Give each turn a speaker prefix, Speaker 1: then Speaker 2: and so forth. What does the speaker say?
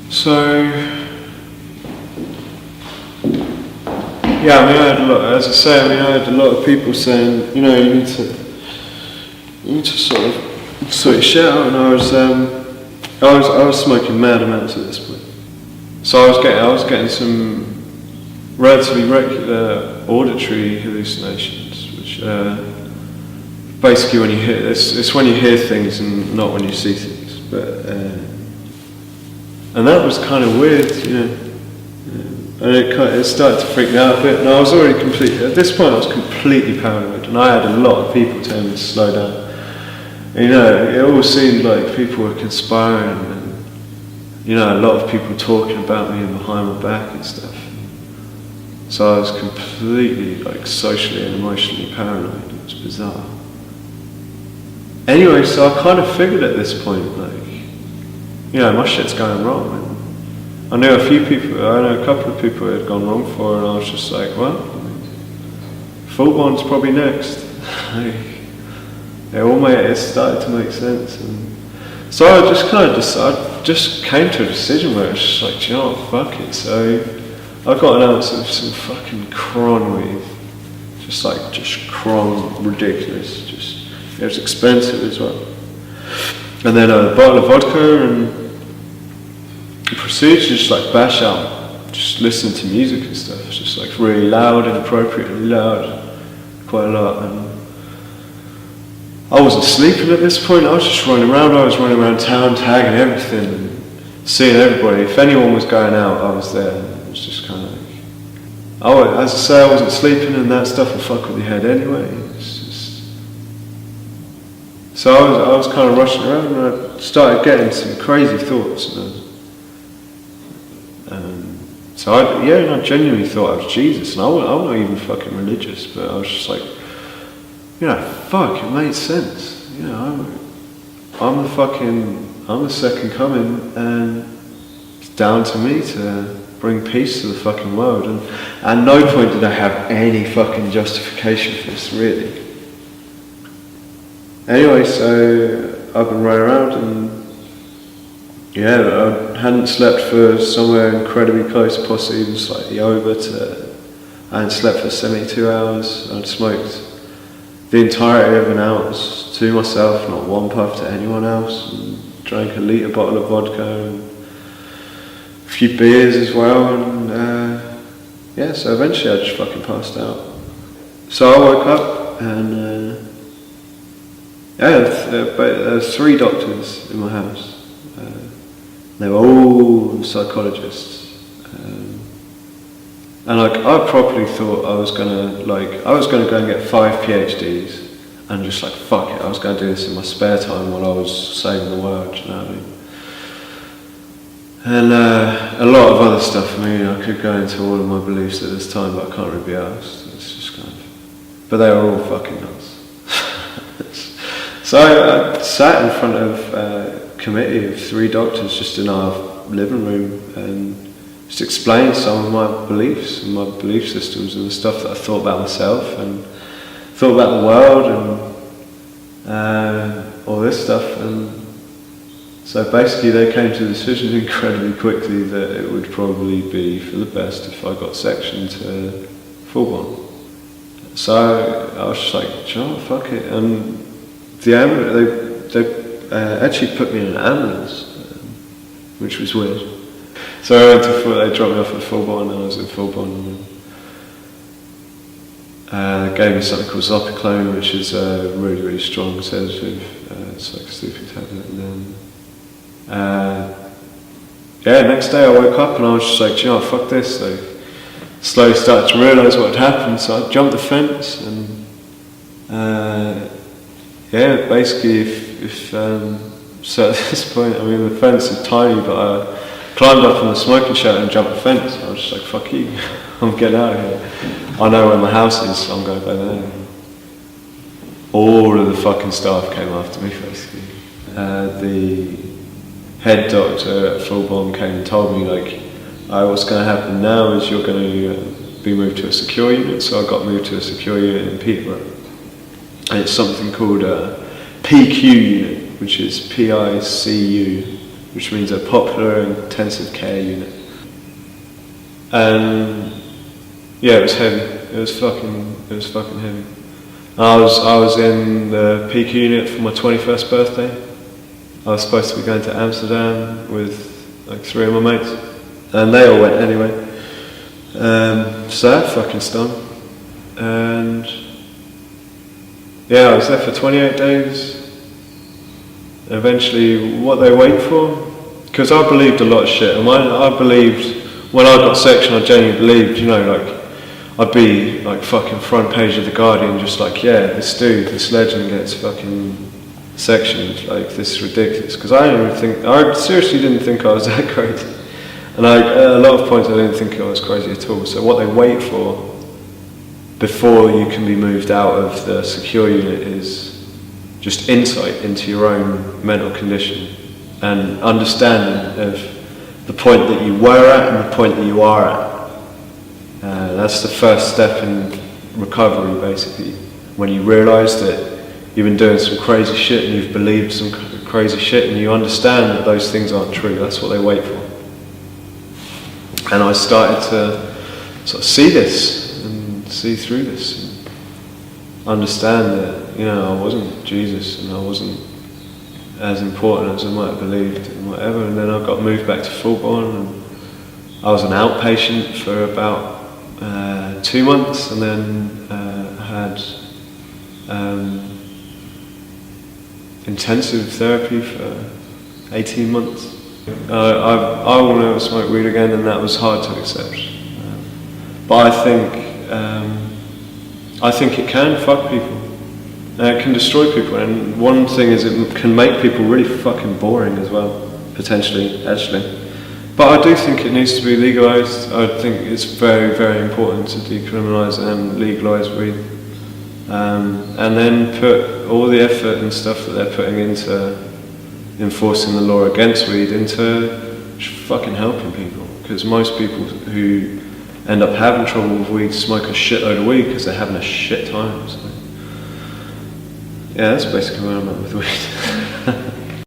Speaker 1: So, yeah, I mean, I had a lot, as I say, I mean, I had a lot of people saying, you know, you need to sort of sort your shit out, and I was smoking mad amounts at this point. So I was getting some relatively regular auditory hallucinations, which basically when you hear, it's when you hear things and not when you see things, but and that was kind of weird, you know. And it started to freak me out a bit, and I was already at this point I was completely paranoid, and I had a lot of people telling me to slow down. And, you know, it all seemed like people were conspiring, and, you know, a lot of people talking about me and behind my back and stuff. So I was completely, like, socially and emotionally paranoid. It was bizarre. Anyway, so I kind of figured at this point, like, you know, my shit's going wrong. And I knew a couple of people it had gone wrong for, and I was just like, well, Fullborn's probably next. It started to make sense. And so I just kind of just came to a decision where it's just like, do you know what, fuck it. So I got an ounce of some fucking cron weed. Just cron, ridiculous. It was expensive as well. And then a bottle of vodka, and proceeded to just like bash out, just listen to music and stuff. It's just like really loud, inappropriately loud, quite a lot. And I wasn't sleeping at this point. I was just running around. I was running around town, tagging everything, and seeing everybody. If anyone was going out, I was there. It was just kind of like, as I say, I wasn't sleeping, and that stuff will fuck with your head anyway. So I was kind of rushing around, and I started getting some crazy thoughts. So I genuinely thought I was Jesus, and I'm not even fucking religious, but I was just like, you know, fuck, it made sense. You know, I'm the second coming, and it's down to me to bring peace to the fucking world. And at no point did I have any fucking justification for this, really. Anyway, so I've been running around, and yeah, I hadn't slept for somewhere incredibly close, possibly even slightly over I hadn't slept for 72 hours. I'd smoked the entirety of an ounce to myself, not one puff to anyone else, and drank a litre bottle of vodka and a few beers as well, and so eventually I just fucking passed out. So I woke up, and there were 3 doctors in my house. They were all psychologists, and like I properly thought I was gonna go and get 5 PhDs, and just like fuck it, I was gonna do this in my spare time while I was saving the world. You know what I mean? And a lot of other stuff. I mean, I could go into all of my beliefs at this time, but I can't really be asked. It's just kind of. But they were all fucking nuts. So I sat in front of a committee of 3 doctors just in our living room and just explained some of my beliefs and my belief systems and the stuff that I thought about myself and thought about the world and all this stuff. And so basically they came to the decision incredibly quickly that it would probably be for the best if I got sectioned to Fullborn. So I was just like, you know what, fuck it. And they actually put me in an ambulance, which was weird. So I went they dropped me off at Fullborn, and I was in Fullborn, and they gave me something called Zopiclone, which is a really, really strong sedative. It's like a sleeping tablet. And then, next day I woke up and I was just like, you know, fuck this. So slowly started to realise what had happened, so I jumped the fence, and basically so at this point, I mean, the fence is tiny, but I climbed up from the smoking shelter and jumped the fence. I was just like, fuck you, I'm getting out of here. I know where my house is, so I'm going back there. All of the fucking staff came after me, basically. The head doctor at Fullborn came and told me, like, what's going to happen now is you're going to be moved to a secure unit. So I got moved to a secure unit in Peterborough. And it's something called a PQ unit, which is PICU which means a popular intensive care unit. And yeah, it was heavy. It was fucking heavy. I was in the peak unit for my 21st birthday. I was supposed to be going to Amsterdam with like 3 of my mates, and they all went anyway. So that fucking stung. And yeah, I was there for 28 days. Eventually, what they wait for, because I believed a lot of shit. And I believed, when I got section, I genuinely believed, you know, like, I'd be like fucking front page of The Guardian, just like, yeah, this dude, this legend gets fucking sectioned, like, this is ridiculous. Because I seriously didn't think I was that crazy. And at a lot of points I didn't think I was crazy at all. So what they wait for before you can be moved out of the secure unit is just insight into your own mental condition and understanding of the point that you were at and the point that you are at. That's the first step in recovery, basically. When you realise that you've been doing some crazy shit and you've believed some crazy shit and you understand that those things aren't true. That's what they wait for. And I started to sort of see this and see through this and understand that, you know, I wasn't Jesus and I wasn't as important as I might have believed and whatever. And then I got moved back to Fulbourn and I was an outpatient for about 2 months, and then had intensive therapy for 18 months. I will never smoke weed again, and that was hard to accept. But I think it can fuck people. It can destroy people, and one thing is it can make people really fucking boring as well, potentially, actually. But I do think it needs to be legalised. I think it's very, very important to decriminalise and legalise weed. And then put all the effort and stuff that they're putting into enforcing the law against weed into fucking helping people. Because most people who end up having trouble with weed smoke a shitload of weed because they're having a shit time. So. Yeah, that's basically where I'm at with weed.